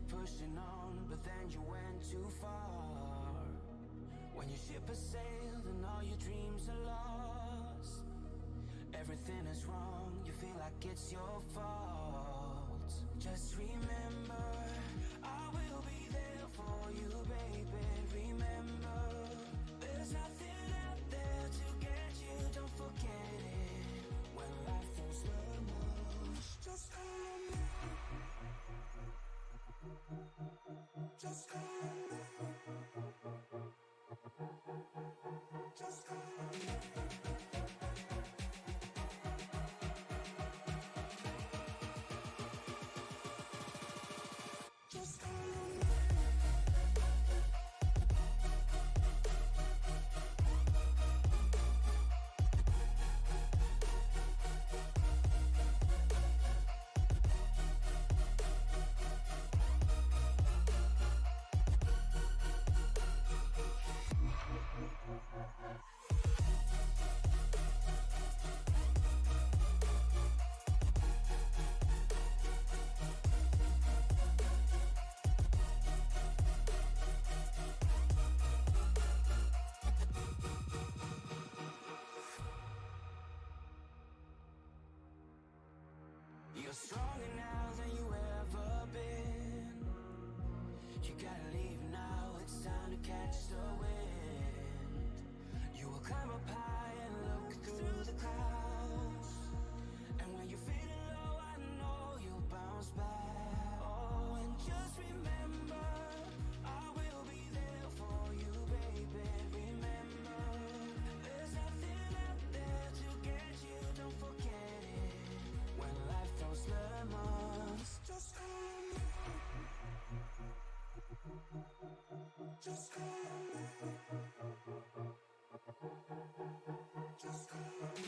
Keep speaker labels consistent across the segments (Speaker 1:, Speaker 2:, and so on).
Speaker 1: kept pushing on, but then you went too far. When your ship has sailed and all your dreams are lost, everything is wrong, you feel like it's your fault. Just remember, I will be there for you, baby. Remember, there's nothing out there to get you, don't forget it. When life throws lemons, just call on me. Just call on me. Just call on me. Just call on me. You're stronger now than you ever been. You gotta leave now, it's time to catch the wind. You will climb up high and look through the clouds. And when you're feeling low, I know you'll bounce back. Oh, and just remember, I will be there for you, baby. Remember, there's nothing out there to get you, don't forget it. When life throws lemons, just call on me. Just call on me. Just call on me. Just call on me.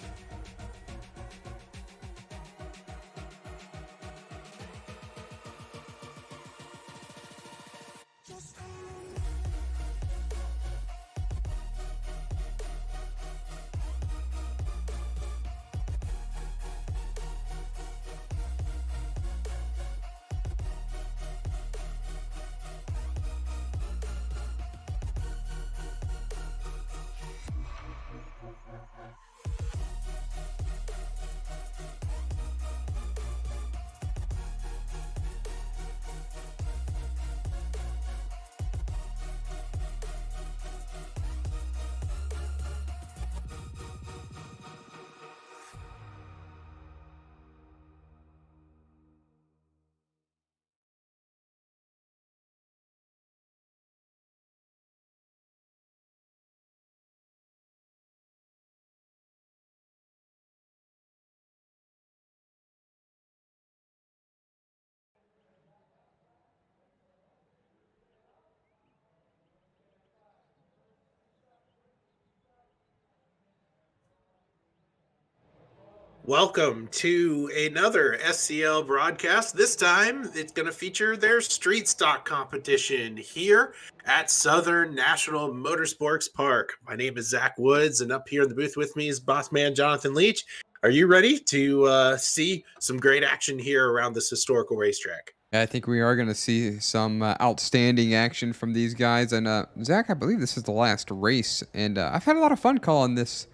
Speaker 2: Welcome to another SCL broadcast. This time, it's going to feature their street stock competition here at Southern National Motorsports Park. My name is Zach Woods, and up here in the booth with me is boss man Jonathan Leach. Are you ready to see some great action here around this historical racetrack?
Speaker 3: I think we are going to see some outstanding action from these guys. And Zach, I believe this is the last race, and I've had a lot of fun calling this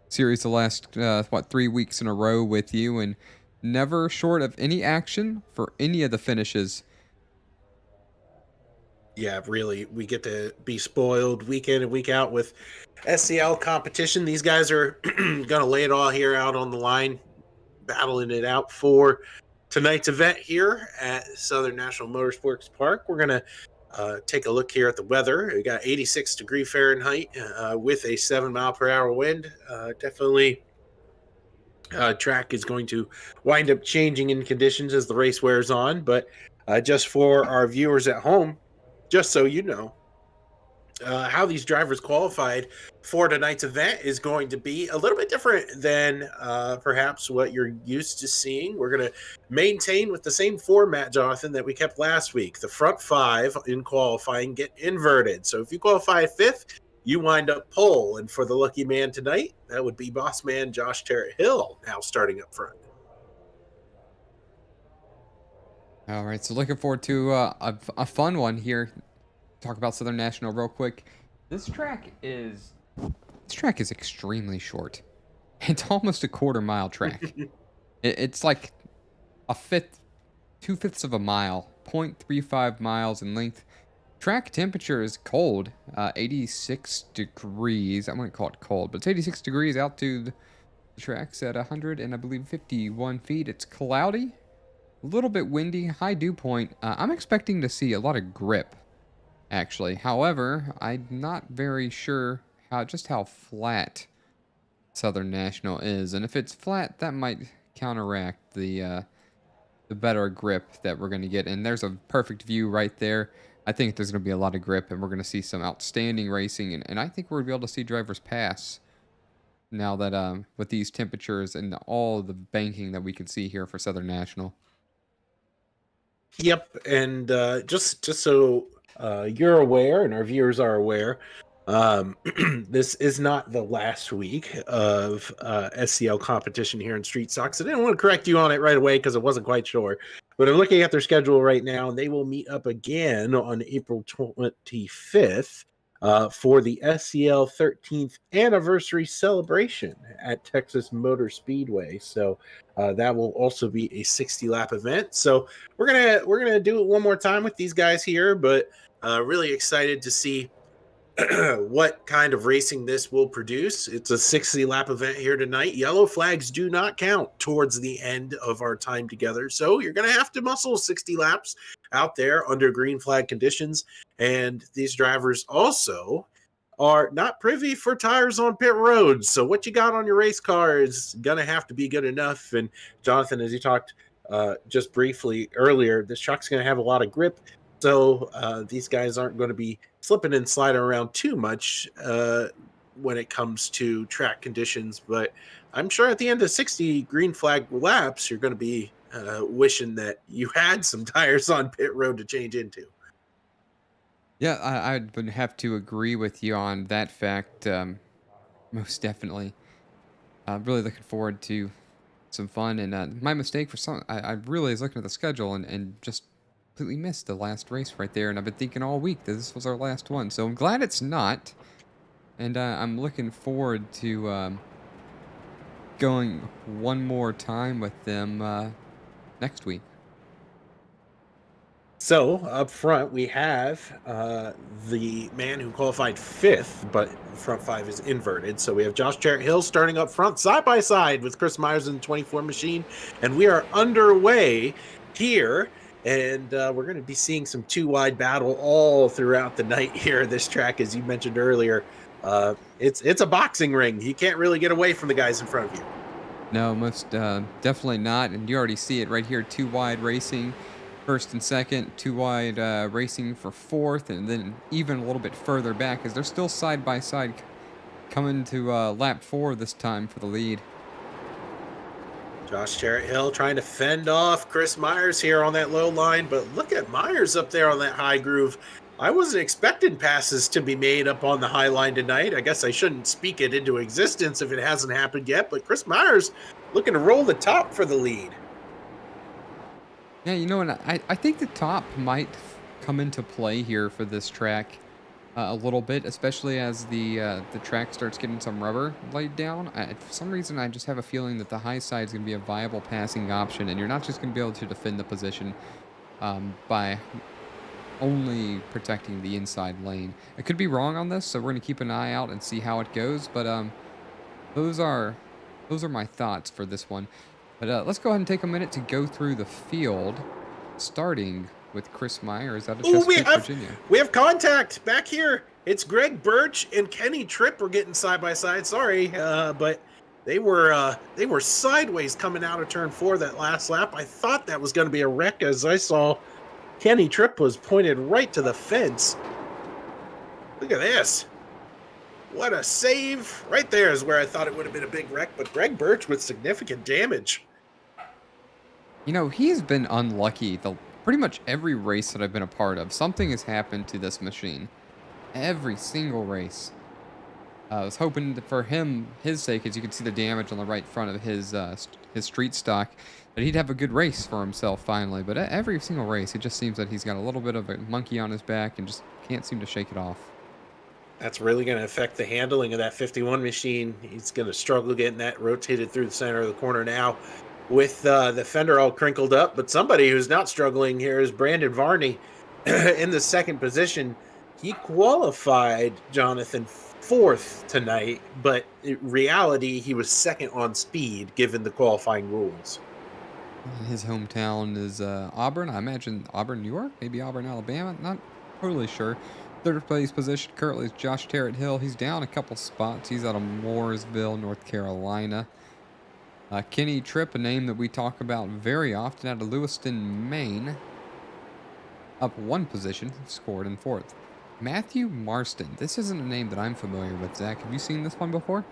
Speaker 3: series the last 3 weeks in a row with you, and never short of any action for any of the finishes.
Speaker 2: Yeah, really, we get to be spoiled week in and week out with SCL competition. These guys are going to lay it all here out on the line, battling it out for tonight's event here at Southern National Motorsports Park. We're going to take a look here at the weather. We got 86 degree Fahrenheit with a 7-mile-per-hour wind. Definitely track is going to wind up changing in conditions as the race wears on. But just for our viewers at home, just so you know, how these drivers qualified for tonight's event is going to be a little bit different than perhaps what you're used to seeing. We're going to maintain with the same format, Jonathan, that we kept last week. The front 5 in qualifying get inverted. So if you qualify 5th, you wind up pole. And for the lucky man tonight, that would be boss man Josh Terrett Hill now starting up front.
Speaker 3: All right, so looking forward to a fun one here. Talk about Southern National real quick. This track is extremely short. It's almost a quarter-mile track. It's like a fifth, 2/5 of a mile, 0.35 miles in length. Track temperature is cold, 86 degrees. I wouldn't call it cold, but it's 86 degrees. Altitude, the track's at 100 and I believe 51 feet. It's cloudy, a little bit windy, high dew point. I'm expecting to see a lot of grip, actually. However, I'm not very sure how flat Southern National is, and if it's flat, that might counteract the better grip that we're going to get. And there's a perfect view right there. I think there's going to be a lot of grip, and we're going to see some outstanding racing, and I think we're going to be able to see drivers pass now that with these temperatures and all the banking that we can see here for Southern National.
Speaker 2: Yep, and just so you're aware, and our viewers are aware, this is not the last week of SCL competition here in Street Stocks. I didn't want to correct you on it right away because I wasn't quite sure, but I'm looking at their schedule right now, and they will meet up again on April 25th for the SCL 13th anniversary celebration at Texas Motor Speedway. So that will also be a 60-lap event. So we're gonna do it one more time with these guys here, but really excited to see what kind of racing this will produce. It's a 60-lap event here tonight. Yellow flags do not count towards the end of our time together, so you're going to have to muscle 60 laps out there under green flag conditions. And these drivers also are not privy for tires on pit roads, so what you got on your race car is going to have to be good enough. And Jonathan, as you talked just briefly earlier, this truck's going to have a lot of grip, so these guys aren't going to be slipping and sliding around too much when it comes to track conditions. But I'm sure at the end of 60 green flag laps, you're going to be wishing that you had some tires on pit road to change into.
Speaker 3: Yeah, I would have to agree with you on that fact, most definitely. I'm really looking forward to some fun. And my mistake for some, I really was looking at the schedule and just completely missed the last race right there. And I've been thinking all week that this was our last one. So I'm glad it's not. And I'm looking forward to going one more time with them next week.
Speaker 2: So up front, we have the man who qualified fifth, but front five is inverted. So we have Josh Jarrett-Hill starting up front, side by side with Chris Myers in the 24 machine. And we are underway here. And we're going to be seeing some two-wide battle all throughout the night here. This track, as you mentioned earlier, it's a boxing ring. You can't really get away from the guys in front of you.
Speaker 3: No, most definitely not. And you already see it right here, two-wide racing. First and second, two-wide racing for fourth, and then even a little bit further back as they're still side by side coming to lap 4 this time for the lead.
Speaker 2: Josh Jarrett-Hill trying to fend off Chris Myers here on that low line, but look at Myers up there on that high groove. I wasn't expecting passes to be made up on the high line tonight. I guess I shouldn't speak it into existence if it hasn't happened yet, but Chris Myers looking to roll the top for the lead.
Speaker 3: Yeah, you know, and I think the top might come into play here for this track a little bit, especially as the track starts getting some rubber laid down. For some reason, I just have a feeling that the high side is going to be a viable passing option, and you're not just going to be able to defend the position by only protecting the inside lane. I could be wrong on this, so we're going to keep an eye out and see how it goes. But those are my thoughts for this one. But let's go ahead and take a minute to go through the field, starting with Chris Myers out of Chesapeake, Virginia.
Speaker 2: We have contact back here. It's Greg Birch and Kenny Tripp were getting side by side. Sorry, but they were sideways coming out of turn 4 that last lap. I thought that was going to be a wreck as I saw Kenny Tripp was pointed right to the fence. Look at this. What a save. Right there is where I thought it would have been a big wreck, but Greg Birch with significant damage.
Speaker 3: You know, he's been unlucky pretty much every race that I've been a part of. Something has happened to this machine. Every single race. I was hoping for his sake, as you can see the damage on the right front of his street stock, that he'd have a good race for himself finally. But every single race, it just seems that he's got a little bit of a monkey on his back and just can't seem to shake it off.
Speaker 2: That's really going to affect the handling of that 51 machine. He's going to struggle getting that rotated through the center of the corner now with the fender all crinkled up. But somebody who's not struggling here is Brandon Varney in the second position. He qualified, Jonathan, fourth tonight, but in reality, he was second on speed given the qualifying rules.
Speaker 3: His hometown is Auburn. I imagine Auburn, New York, maybe Auburn, Alabama. Not totally sure. Third place position currently is Josh Terrett Hill. He's down a couple spots. He's out of Mooresville, North Carolina. Kenny Tripp, a name that we talk about very often, out of Lewiston, Maine. Up one position, scored in fourth. Matthew Marston. This isn't a name that I'm familiar with, Zach. Have you seen this one before?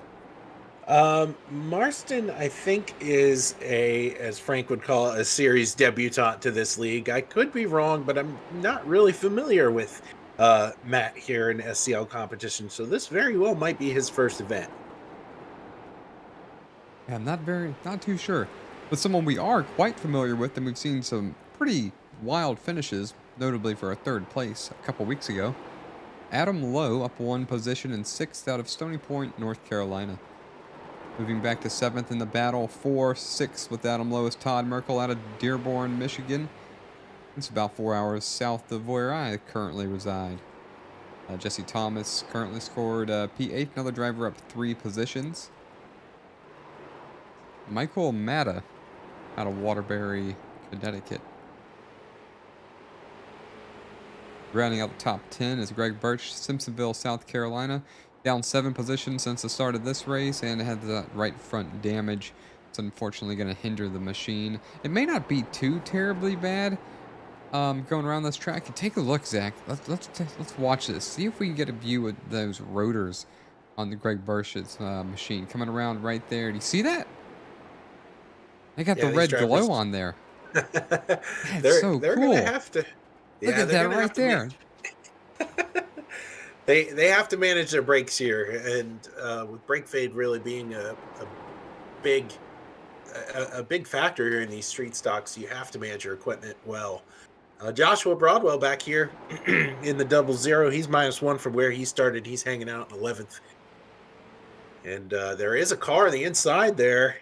Speaker 2: Marston, I think, is as Frank would call it, a series debutant to this league. I could be wrong, but I'm not really familiar with Matt here in SCL competition, so this very well might be his first event.
Speaker 3: Yeah, I'm not too sure. But someone we are quite familiar with, and we've seen some pretty wild finishes, notably for a third place a couple weeks ago. Adam Lowe up one position in sixth out of Stony Point, North Carolina. Moving back to seventh in the battle for sixth with Adam Lowe is Todd Merkel out of Dearborn, Michigan. It's about 4 hours south of where I currently reside. Jesse Thomas currently scored P8, another driver up 3 positions. Michael Matta out of Waterbury, Connecticut. Rounding out the top 10 is Greg Birch, Simpsonville, South Carolina. Down 7 positions since the start of this race and had that right front damage. It's unfortunately going to hinder the machine. It may not be too terribly bad going around this track. And take a look, Zach. Let's watch this. See if we can get a view of those rotors on the Greg Birch's machine coming around right there. Do you see that? They got the red glow on there. That's so
Speaker 2: they're
Speaker 3: cool.
Speaker 2: Gonna have to.
Speaker 3: Look at that right there.
Speaker 2: They have to manage their brakes here, and with brake fade really being a big factor here in these street stocks, you have to manage your equipment well. Joshua Broadwell back here in the 00. He's -1 from where he started. He's hanging out in 11th, and there is a car on the inside there.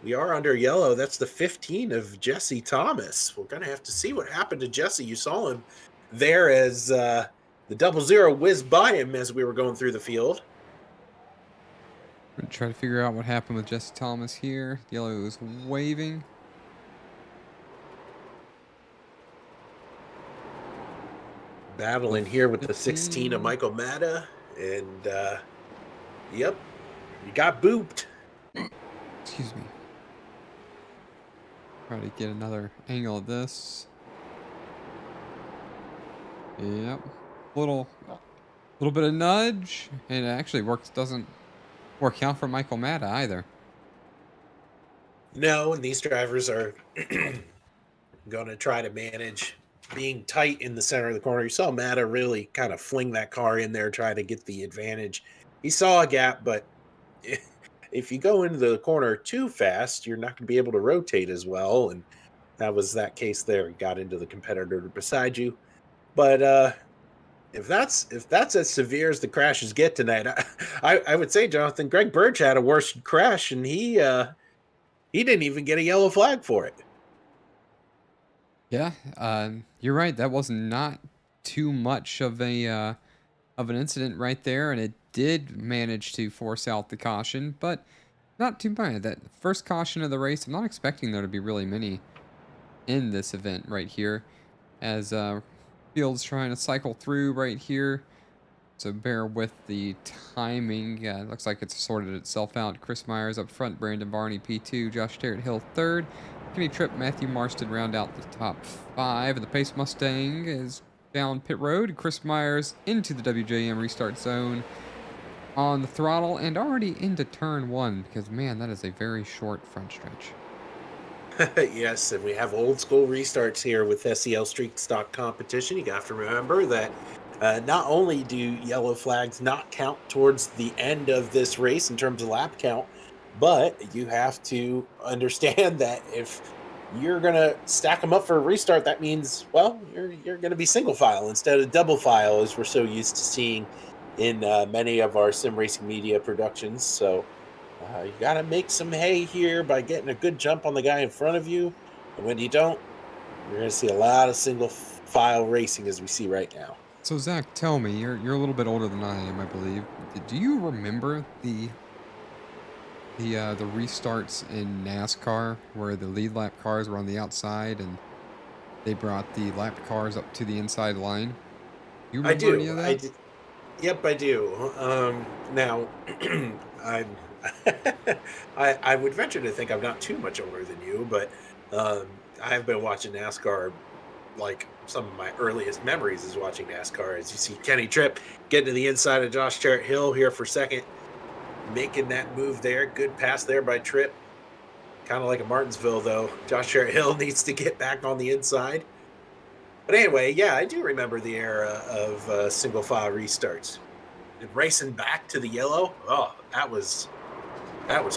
Speaker 2: We are under yellow. That's the 15 of Jesse Thomas. We're going to have to see what happened to Jesse. You saw him there as the 00 whizzed by him as we were going through the field.
Speaker 3: We're going to try to figure out what happened with Jesse Thomas here. Yellow is waving.
Speaker 2: Battling here with the 16 of Michael Matta. And, yep, you got booped.
Speaker 3: Excuse me. Try to get another angle of this. Yep. Little bit of nudge. And it actually doesn't work out for Michael Matta either.
Speaker 2: No, and these drivers are going to try to manage being tight in the center of the corner. You saw Matta really kind of fling that car in there, try to get the advantage. He saw a gap, but if you go into the corner too fast, you're not going to be able to rotate as well. And that was that case there. You got into the competitor beside you. But if that's as severe as the crashes get tonight, I would say, Jonathan, Greg Birch had a worse crash, and he didn't even get a yellow flag for it.
Speaker 3: Yeah, you're right. That was not too much of an incident right there, and it did manage to force out the caution, but not too bad. That first caution of the race, I'm not expecting there to be really many in this event right here, as Field's trying to cycle through right here. So bear with the timing. It looks like it's sorted itself out. Chris Myers up front, Brandon Barney P2, Josh Terrett Hill third. Kenny Tripp, Matthew Marston round out the top 5. And the Pace Mustang is down pit road. Chris Myers into the WJM restart zone on the throttle and already into turn 1 because, man, that is a very short front stretch.
Speaker 2: Yes, and we have old school restarts here with SCL Street Stock Competition. You have to remember that Not only do yellow flags not count towards the end of this race in terms of lap count, but you have to understand that if you're gonna stack them up for a restart, that means, well, you're gonna be single file instead of double file, as we're so used to seeing in many of our sim racing media productions. So you got to make some hay here by getting a good jump on the guy in front of you, and when you don't, you're going to see a lot of single file racing as we see right now.
Speaker 3: So Zach, tell me, you're a little bit older than I am, I believe. Do you remember the restarts in NASCAR where the lead lap cars were on the outside and they brought the lap cars up to the inside line? You
Speaker 2: I
Speaker 3: remember any
Speaker 2: do.
Speaker 3: of
Speaker 2: I
Speaker 3: that?
Speaker 2: do. Yep, I do. Now, I'm. I would venture to think I'm not too much older than you, but I've been watching NASCAR. Like some of my earliest memories is watching NASCAR. As you see Kenny Tripp getting to the inside of Josh Jarrett Hill here for second, making that move there. Good pass there by Tripp. Kind of like a Martinsville, though. Josh Jarrett Hill needs to get back on the inside. But anyway, yeah, I do remember the era of single file restarts. And racing back to the yellow. Oh, that was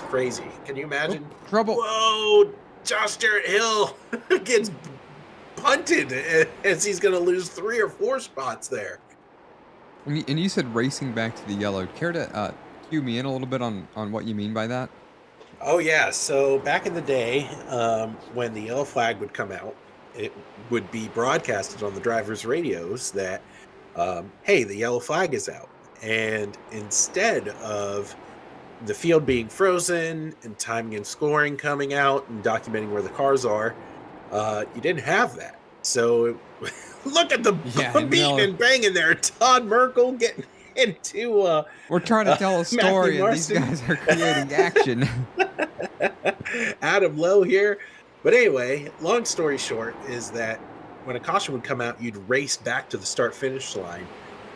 Speaker 2: crazy. Can you
Speaker 3: Oh,
Speaker 2: imagine?
Speaker 3: trouble.
Speaker 2: Whoa, Josh Jarrett Hill gets punted as he's going to lose 3 or 4 spots there.
Speaker 3: And you said racing back to the yellow. Care to cue me in a little bit on what you mean by that?
Speaker 2: Oh yeah, so back in the day, when the yellow flag would come out, it would be broadcasted on the drivers' radios that, hey, the yellow flag is out. And instead of the field being frozen and timing and scoring coming out and documenting where the cars are, you didn't have that. So look at the beating and banging there. Todd Merkel getting into
Speaker 3: we're trying to tell a story, and these guys are creating action.
Speaker 2: Adam Lowe here. But anyway, long story short is that when a caution would come out, you'd race back to the start-finish line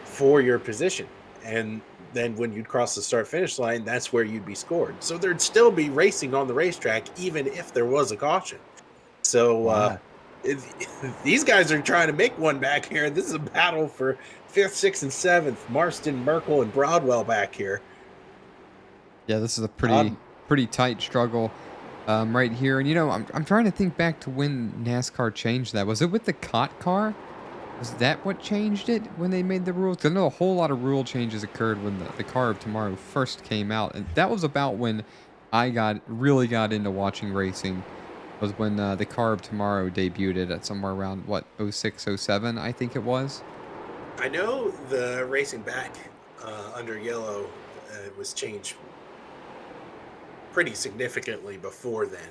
Speaker 2: for your position. And then when you'd cross the start-finish line, that's where you'd be scored. So there'd still be racing on the racetrack, even if there was a caution. So
Speaker 3: Wow.
Speaker 2: These guys are trying to make one back here. This is a battle for 5th, 6th, and 7th. Marston, Merkel, and Broadwell back here.
Speaker 3: Yeah, this is a pretty tight struggle right here. And you know, I'm trying to think back to when NASCAR changed that. Was it with the COT car? Was that what changed it when they made the rules? 'Cause I know a whole lot of rule changes occurred when the car of tomorrow first came out, and that was about when I really got into watching racing. Was when the car of tomorrow debuted at somewhere around what 06, 07, I think it was.
Speaker 2: I know the racing back under yellow was changed pretty significantly before then,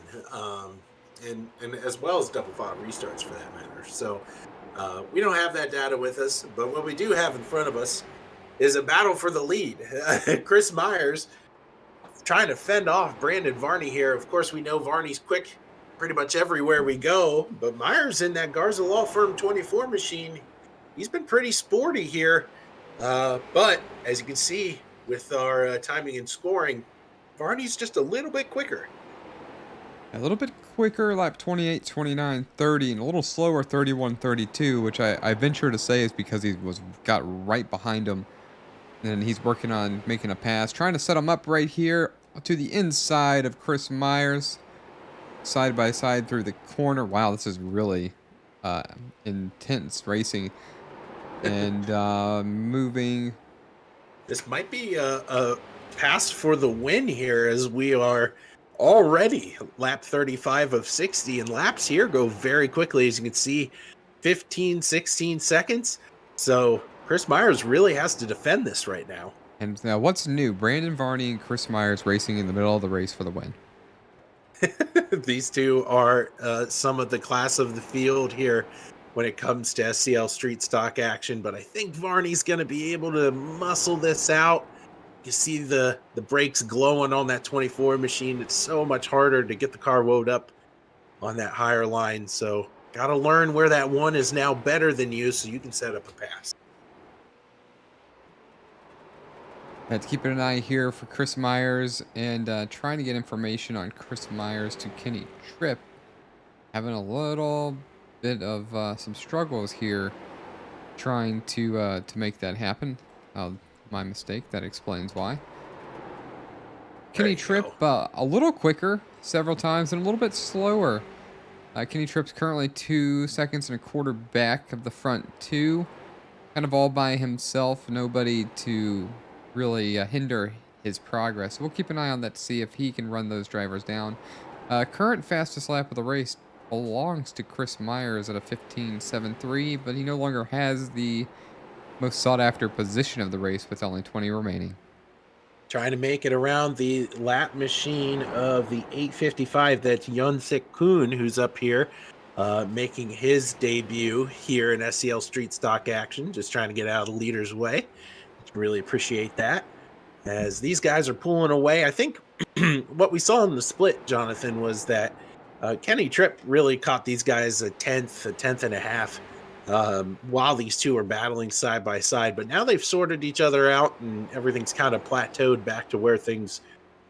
Speaker 2: and as well as double file restarts for that matter. So we don't have that data with us, but what we do have in front of us is a battle for the lead. Chris Myers trying to fend off Brandon Varney here. Of course, we know Varney's quick pretty much everywhere we go, but Myers in that Garza Law Firm 24 machine, he's been pretty sporty here. But as you can see with our timing and scoring, Varney's just a little bit quicker.
Speaker 3: A little bit quicker, lap 28, 29, 30, and a little slower, 31, 32, which I venture to say is because he got right behind him. And he's working on making a pass, trying to set him up right here to the inside of Chris Myers. Side by side through the corner. Wow, this is really intense racing. And moving.
Speaker 2: This might be a pass for the win here, as we are already lap 35 of 60, and laps here go very quickly, as you can see, 15, 16 seconds. So Chris Myers really has to defend this right now.
Speaker 3: And what's new? Brandon Varney and Chris Myers racing in the middle of the race for the win.
Speaker 2: These two are some of the class of the field here when it comes to SCL street stock action, but I think Varney's going to be able to muscle this out. You see the brakes glowing on that 24 machine. It's so much harder to get the car wound up on that higher line, so got to learn where that one is now better than you so you can set up a pass.
Speaker 3: Let's keep an eye here for Chris Myers and trying to get information on Chris Myers to Kenny Tripp. Having a little bit of some struggles here. trying to make that happen. My mistake. That explains why.
Speaker 2: There
Speaker 3: Kenny
Speaker 2: you
Speaker 3: Tripp
Speaker 2: go.
Speaker 3: a little quicker several times and a little bit slower. Kenny Tripp's currently 2 seconds and a quarter back of the front two. Kind of all by himself. Nobody to really hinder his progress. We'll keep an eye on that to see if he can run those drivers down. Current fastest lap of the race belongs to Chris Myers at a 15.73, but he no longer has the most sought after position of the race with only 20 remaining.
Speaker 2: Trying to make it around the lap machine of the 855. That's Yunsik Kuhn, who's up here, making his debut here in SCL Street Stock action. Just trying to get out of the leader's way. Really appreciate that. As these guys are pulling away, I think what we saw in the split, Jonathan, was that Kenny Tripp really caught these guys a tenth and a half while these two are battling side by side. But now they've sorted each other out and everything's kind of plateaued back to where things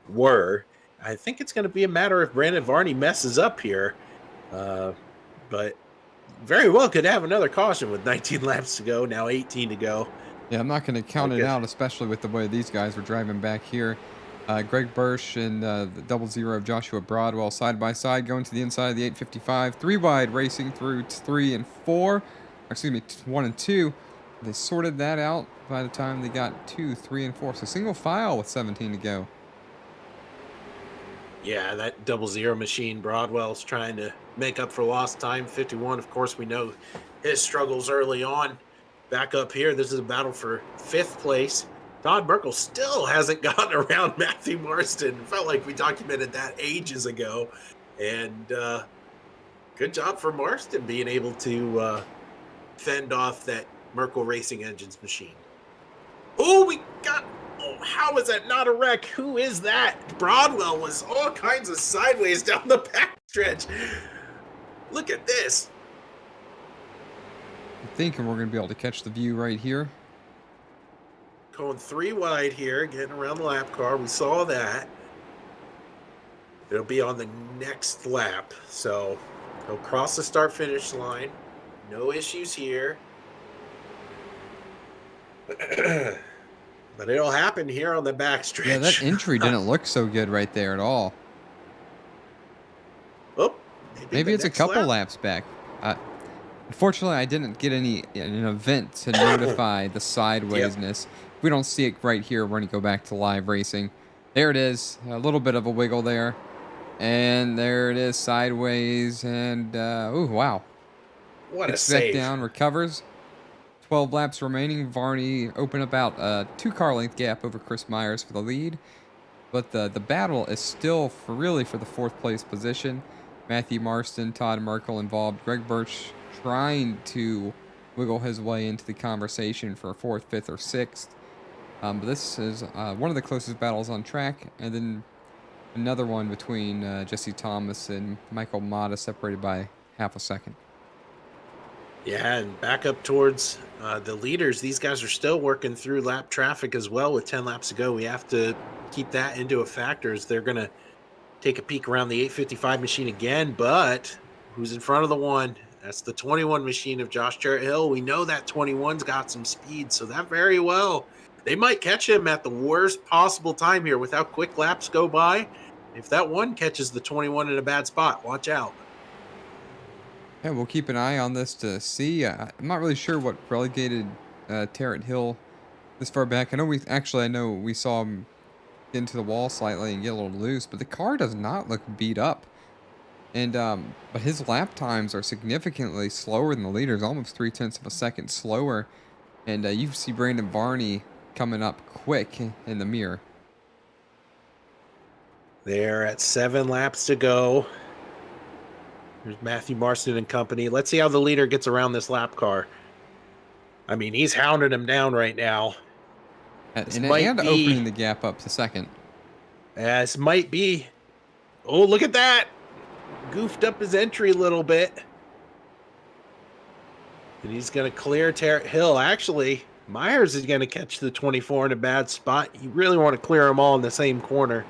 Speaker 2: were. I think it's going to be a matter if Brandon Varney messes up here. But very well could have another caution with 19 laps to go, now 18 to go.
Speaker 3: Yeah, I'm not going to count it out, especially with the way these guys were driving back here. Greg Bursch and the 00 of Joshua Broadwell side by side going to the inside of the 855. 3 wide racing through 3 and 4. Excuse me, 1 and 2. They sorted that out by the time they got 2, 3, and 4. So single file with 17 to go.
Speaker 2: Yeah, that 00 machine, Broadwell's trying to make up for lost time. 51, of course, we know his struggles early on. Back up here, this is a battle for 5th place. Todd Merkel still hasn't gotten around Matthew Marston. Felt like we documented that ages ago. And good job for Marston being able to fend off that Merkel Racing Engines machine. Oh, how is that not a wreck? Who is that? Broadwell was all kinds of sideways down the backstretch. Look at this.
Speaker 3: I'm thinking we're going to be able to catch the view right here.
Speaker 2: Going 3 wide here, getting around the lap car. We saw that. It'll be on the next lap. So he'll cross the start-finish line. No issues here. But it'll happen here on the backstretch.
Speaker 3: Yeah, that entry didn't look so good right there at all.
Speaker 2: Oh,
Speaker 3: maybe it's a couple laps back. Unfortunately, I didn't get an event to notify the sidewaysness. Yep. We don't see it right here. We're going to go back to live racing. There it is. A little bit of a wiggle there. And there it is sideways. And, ooh, wow.
Speaker 2: What
Speaker 3: Gets
Speaker 2: a save.
Speaker 3: back down, recovers. 12 laps remaining. Varney open about a 2-car length gap over Chris Myers for the lead. But the battle is still really for the 4th place position. Matthew Marston, Todd Merkel involved. Greg Birch trying to wiggle his way into the conversation for 4th, 5th, or 6th. But this is one of the closest battles on track. And then another one between Jesse Thomas and Michael Mata, separated by half a second.
Speaker 2: Yeah, and back up towards the leaders. These guys are still working through lap traffic as well with 10 laps to go. We have to keep that into a factor as they're going to take a peek around the 855 machine again. But who's in front of the one? That's the 21 machine of Josh Jarrett Hill. We know that 21's got some speed, so that very well, they might catch him at the worst possible time here with how quick laps go by. If that one catches the 21 in a bad spot, watch out.
Speaker 3: Yeah, we'll keep an eye on this to see. I'm not really sure what relegated Jarrett Hill this far back. I know we saw him get into the wall slightly and get a little loose, but the car does not look beat up. And but his lap times are significantly slower than the leaders, almost 0.3 of a second slower. And you see Brandon Varney coming up quick in the mirror.
Speaker 2: They're at 7 laps to go. There's Matthew Marston and company. Let's see how the leader gets around this lap car. I mean, he's hounding him down right now.
Speaker 3: And opening the gap up to 2nd.
Speaker 2: This might be. Oh, look at that. Goofed up his entry a little bit. And he's going to clear Jarrett Hill. Actually, Myers is going to catch the 24 in a bad spot. You really want to clear them all in the same corner.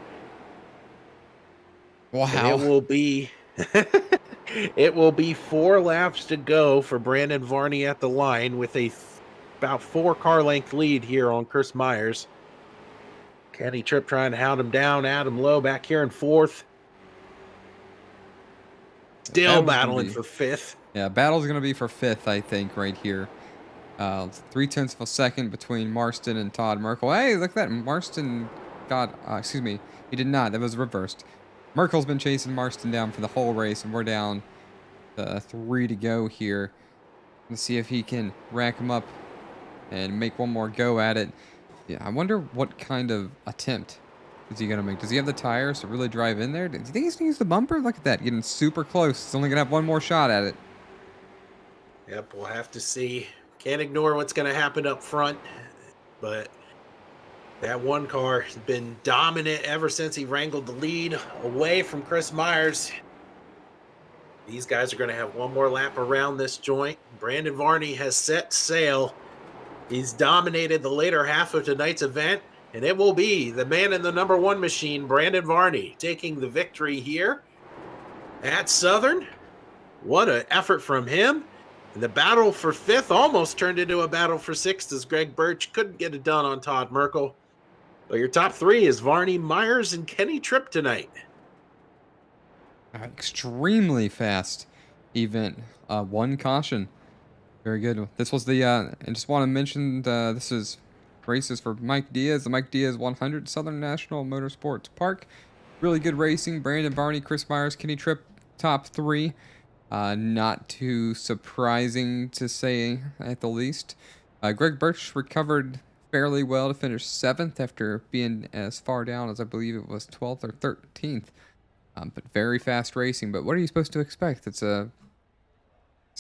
Speaker 3: Wow.
Speaker 2: And it will be It will be 4 laps to go for Brandon Varney at the line with about 4 car length lead here on Chris Myers. Kenny Tripp trying to hound him down. Adam Lowe back here in 4th. Still battling for 5th.
Speaker 3: Yeah, battle's going to be for 5th, I think, right here. 0.3 of a second between Marston and Todd Merkel. Hey, look at that. Marston got, excuse me, he did not. That was reversed. Merkel's been chasing Marston down for the whole race, and we're down to 3 to go here. Let's see if he can rack him up and make one more go at it. Yeah, I wonder what kind of attempt is he going to make. Does he have the tires to really drive in there? Do you think he's going to use the bumper? Look at that, getting super close. He's only going to have one more shot at it.
Speaker 2: Yep, we'll have to see. Can't ignore what's going to happen up front, but that one car has been dominant ever since he wrangled the lead away from Chris Myers. These guys are going to have one more lap around this joint. Brandon Varney has set sail. He's dominated the later half of tonight's event, and it will be the man in the number 1 machine, Brandon Varney, taking the victory here at Southern. What an effort from him. And the battle for 5th almost turned into a battle for 6th as Greg Birch couldn't get it done on Todd Merkel. But your top 3 is Varney, Myers, and Kenny Tripp tonight.
Speaker 3: Extremely fast event. 1 caution. Very good. This was the, I just want to mention, this is races for Mike Diaz, the Mike Diaz 100 Southern National Motorsports Park. Really good racing. Brandon Varney, Chris Myers, Kenny Tripp, top 3. Not too surprising to say at the least. Greg Birch recovered fairly well to finish 7th after being as far down as I believe it was 12th or 13th. But very fast racing. But what are you supposed to expect? It's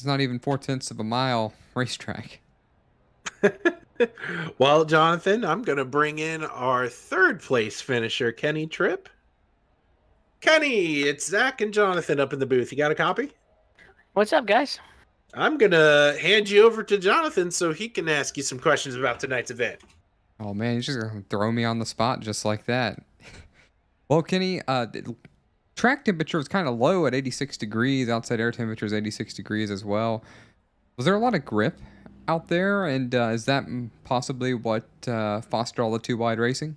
Speaker 3: not even 0.4 of a mile racetrack.
Speaker 2: Well, Jonathan, I'm going to bring in our 3rd place finisher, Kenny Tripp. Kenny, it's Zach and Jonathan up in the booth. You got a copy?
Speaker 4: What's up, guys?
Speaker 2: I'm going to hand you over to Jonathan so he can ask you some questions about tonight's event.
Speaker 3: Oh, man, he's just going to throw me on the spot just like that. Well, Kenny, track temperature was kind of low at 86 degrees. Outside air temperature is 86 degrees as well. Was there a lot of grip out there? And is that possibly what fostered all the 2-wide racing?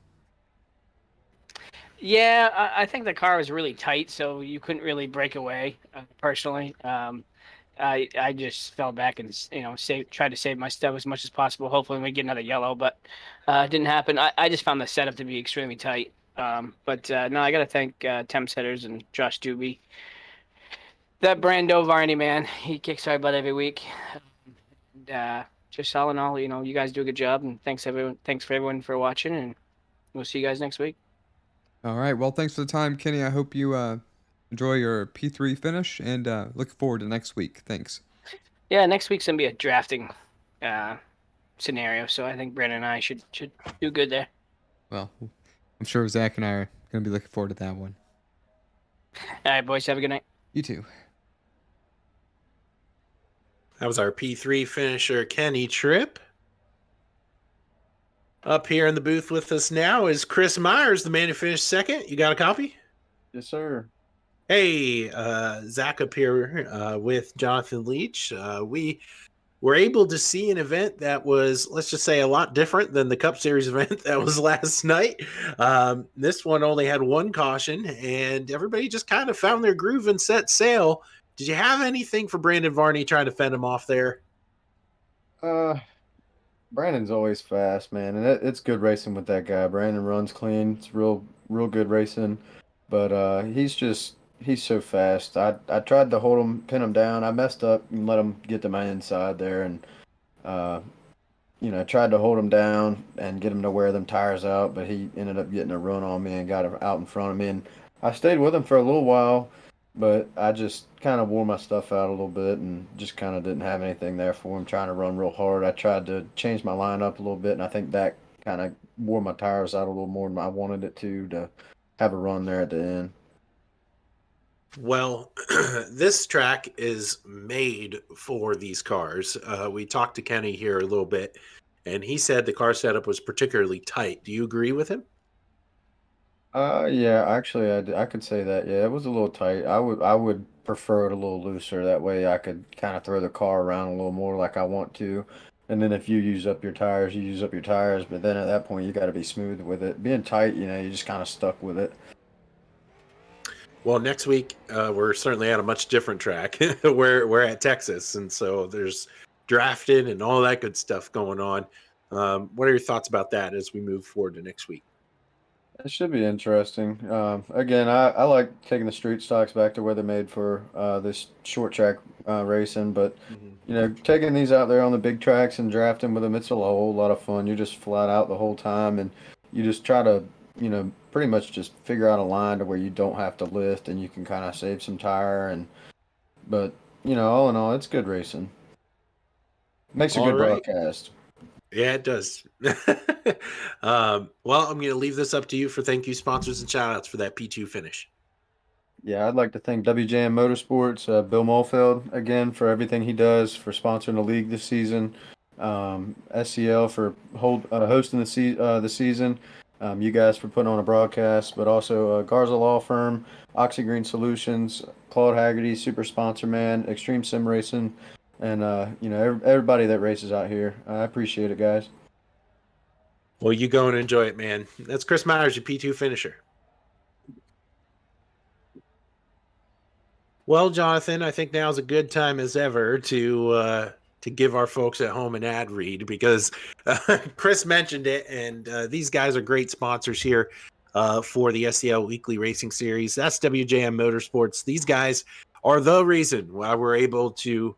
Speaker 4: Yeah, I think the car was really tight, so you couldn't really break away. Personally, I just fell back and tried to save my stuff as much as possible. Hopefully, we get another yellow, but it didn't happen. I just found the setup to be extremely tight. But no, I got to thank Temp Setters and Josh Doobie. That Brando Varney, man, he kicks our butt every week. Just all in all, you guys do a good job, and thanks everyone. Thanks for everyone for watching, and we'll see you guys next week.
Speaker 3: All right. Well, thanks for the time, Kenny. I hope you enjoy your P3 finish, and looking forward to next week. Thanks.
Speaker 4: Yeah, next week's gonna be a drafting scenario, so I think Brandon and I should do good there.
Speaker 3: Well, I'm sure Zach and I are going to be looking forward to that one.
Speaker 4: All right, boys, have a good night.
Speaker 3: You too.
Speaker 2: That was our P3 finisher, Kenny Tripp. Up here in the booth with us now is Chris Myers, the man who finished 2nd. You got a copy?
Speaker 5: Yes, sir.
Speaker 2: Hey, Zach up here with Jonathan Leach. We were able to see an event that was, let's just say, a lot different than the Cup Series event that was last night. This one only had 1 caution, and everybody just kind of found their groove and set sail. Did you have anything for Brandon Varney trying to fend him off there?
Speaker 5: Brandon's always fast, man, and it's good racing with that guy. Brandon runs clean. It's real good racing, but he's so fast. I tried to hold him, pin him down. I messed up and let him get to my inside there, and tried to hold him down and get him to wear them tires out, but he ended up getting a run on me and got out in front of me. And I stayed with him for a little while, but I just kind of wore my stuff out a little bit and just kind of didn't have anything there for him, trying to run real hard. I tried to change my lineup a little bit, and I think that kind of wore my tires out a little more than I wanted it to have a run there at the end.
Speaker 2: Well, this track is made for these cars. We talked to Kenny here a little bit, and he said the car setup was particularly tight. Do you agree with him?
Speaker 5: Yeah, actually, I could say that. Yeah, it was a little tight. I would prefer it a little looser. That way, I could kind of throw the car around a little more like I want to. And then if you use up your tires, you use up your tires. But then at that point, you got to be smooth with it. Being tight, you just kind of stuck with it.
Speaker 2: Well, next week we're certainly at a much different track. We're at Texas, and so there's drafting and all that good stuff going on. What are your thoughts about that as we move forward to next week?
Speaker 5: It should be interesting. Again, I like taking the street stocks back to where they're made for this short track racing, but
Speaker 2: Mhm.
Speaker 5: taking these out there on the big tracks and drafting with them, it's a whole lot of fun. You're just flat out the whole time, and you just try to, pretty much just figure out a line to where you don't have to lift and you can kind of save some tire. But all in all, it's good racing. Makes a
Speaker 2: All
Speaker 5: good
Speaker 2: right.
Speaker 5: broadcast.
Speaker 2: Yeah, it does. Well, I'm going to leave this up to you for thank you, sponsors, and shout outs for that P2 finish.
Speaker 5: Yeah, I'd like to thank WJM Motorsports, Bill Mulfeld again for everything he does for sponsoring the league this season. SCL for hosting the season. You guys for putting on a broadcast, but also Garza Law Firm, Oxygreen Solutions, Claude Haggerty, Super Sponsor Man, Extreme Sim Racing, and everybody that races out here. I appreciate it, guys.
Speaker 2: Well, you go and enjoy it, man. That's Chris Myers, your P2 finisher. Well, Jonathan, I think now's a good time as ever to give our folks at home an ad read because Chris mentioned it, and these guys are great sponsors here for the SCL Weekly Racing Series. That's WJM Motorsports. These guys are the reason why we're able to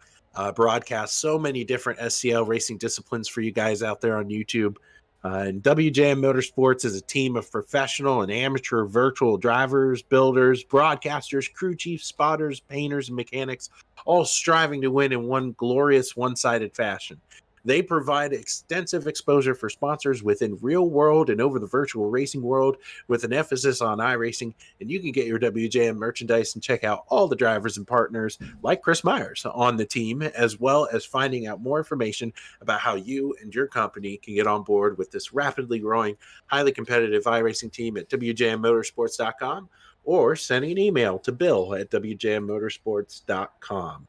Speaker 2: broadcast so many different SCL racing disciplines for you guys out there on YouTube. And WJM Motorsports is a team of professional and amateur virtual drivers, builders, broadcasters, crew chiefs, spotters, painters, and mechanics, all striving to win in one glorious one-sided fashion. They provide extensive exposure for sponsors within real world and over the virtual racing world with an emphasis on iRacing, and you can get your WJM merchandise and check out all the drivers and partners like Chris Myers on the team, as well as finding out more information about how you and your company can get on board with this rapidly growing, highly competitive iRacing team at WJMmotorsports.com or sending an email to bill at WJMmotorsports.com.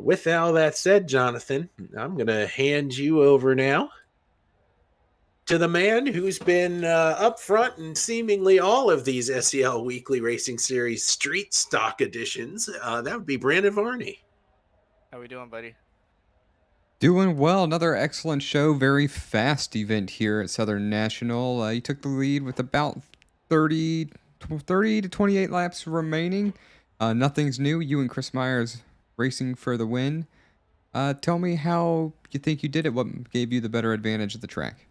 Speaker 2: With all that said, Jonathan, I'm going to hand you over now to the man who's been up front in seemingly all of these SCL Weekly Racing Series Street Stock editions. That would be Brandon Varney.
Speaker 6: How we doing, buddy?
Speaker 3: Doing well. Another excellent show. Very fast event here at Southern National. You took the lead with about 30 to 28 laps remaining. Nothing's new. You and Chris Myers racing for the win. Tell me how you think you did it. What gave you the better advantage of the track?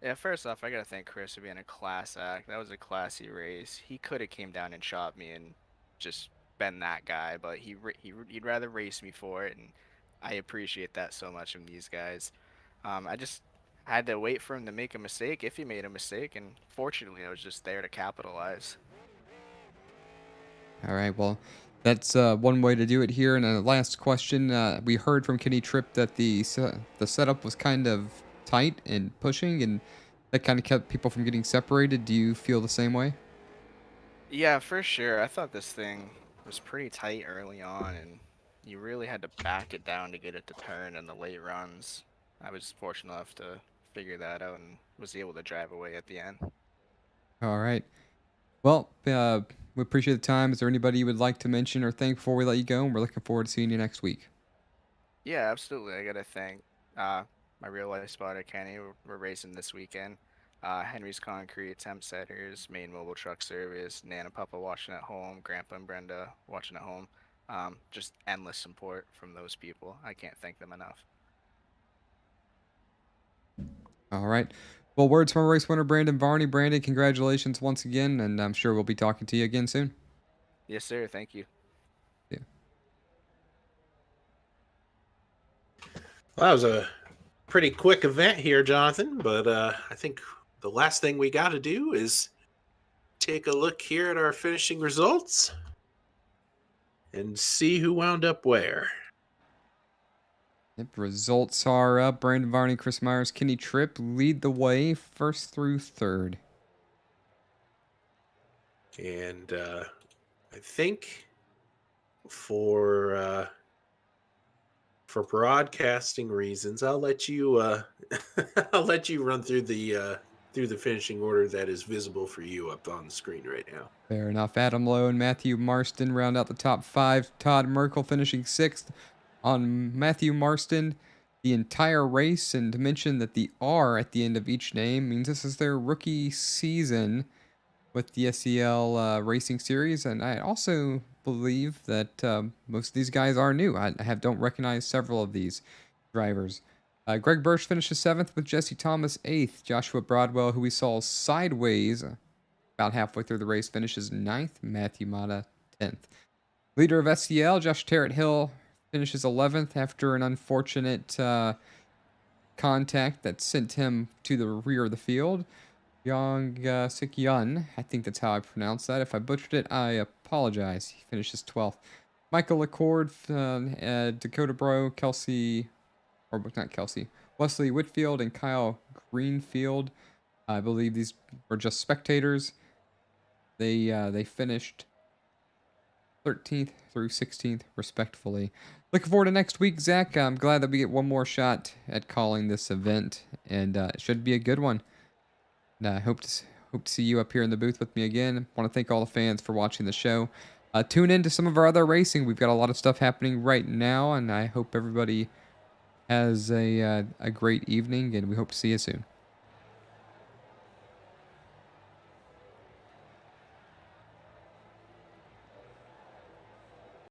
Speaker 6: Yeah, first off, I gotta thank Chris for being a class act. That was a classy race. He could have came down and shot me and just been that guy, but he'd rather race me for it, and I appreciate that so much from these guys. I just had to wait for him to make a mistake if he made a mistake, and fortunately, I was just there to capitalize.
Speaker 3: All right. Well, that's one way to do it here. And the last question, we heard from Kenny Tripp that the setup was kind of tight and pushing, and that kind of kept people from getting separated. Do you feel the same way?
Speaker 6: Yeah, for sure. I thought this thing was pretty tight early on, and you really had to back it down to get it to turn in the late runs. I was fortunate enough to figure that out and was able to drive away at the end.
Speaker 3: All right. Well, we appreciate the time. Is there anybody you would like to mention or thank before we let you go? And we're looking forward to seeing you next week.
Speaker 6: Yeah, absolutely. I gotta thank my real life spotter Kenny. We're racing this weekend. Henry's Concrete, Temp Setters, Main Mobile Truck Service, Nana Papa watching at home, Grandpa and Brenda watching at home. Just endless support from those people. I can't thank them enough.
Speaker 3: All right. Well, words from our race winner, Brandon Varney. Brandon, congratulations once again, and I'm sure we'll be talking to you again soon.
Speaker 6: Yes, sir. Thank you.
Speaker 3: Yeah.
Speaker 2: Well, that was a pretty quick event here, Jonathan, but I think the last thing we got to do is take a look here at our finishing results and see who wound up where.
Speaker 3: Yep, results are up. Brandon Varney, Chris Myers, Kenny Tripp lead the way first through third.
Speaker 2: And I think for broadcasting reasons, I'll let you I'll let you run through the finishing order that is visible for you up on the screen right now.
Speaker 3: Fair enough. Adam Lowe and Matthew Marston round out the top 5. Todd Merkel finishing 6th on Matthew Marston the entire race. And to mention that the R at the end of each name means this is their rookie season with the SCL Racing Series. And I also believe that most of these guys are new. I don't recognize several of these drivers. Greg Bursch finishes 7th with Jesse Thomas 8th. Joshua Broadwell, who we saw sideways about halfway through the race, finishes 9th. Matthew Mata 10th. Leader of SCL, Josh Terrett Hill, finishes 11th after an unfortunate contact that sent him to the rear of the field. Yong Sik Yun, I think that's how I pronounce that. If I butchered it, I apologize. He finishes 12th. Michael LaCord, Dakota Bro, Wesley Whitfield, and Kyle Greenfield. I believe these were just spectators. They finished 13th through 16th, respectively. Looking forward to next week, Zach. I'm glad that we get one more shot at calling this event, and it should be a good one. And I hope to see you up here in the booth with me again. I want to thank all the fans for watching the show. Tune in to some of our other racing. We've got a lot of stuff happening right now, and I hope everybody has a great evening, and we hope to see you soon.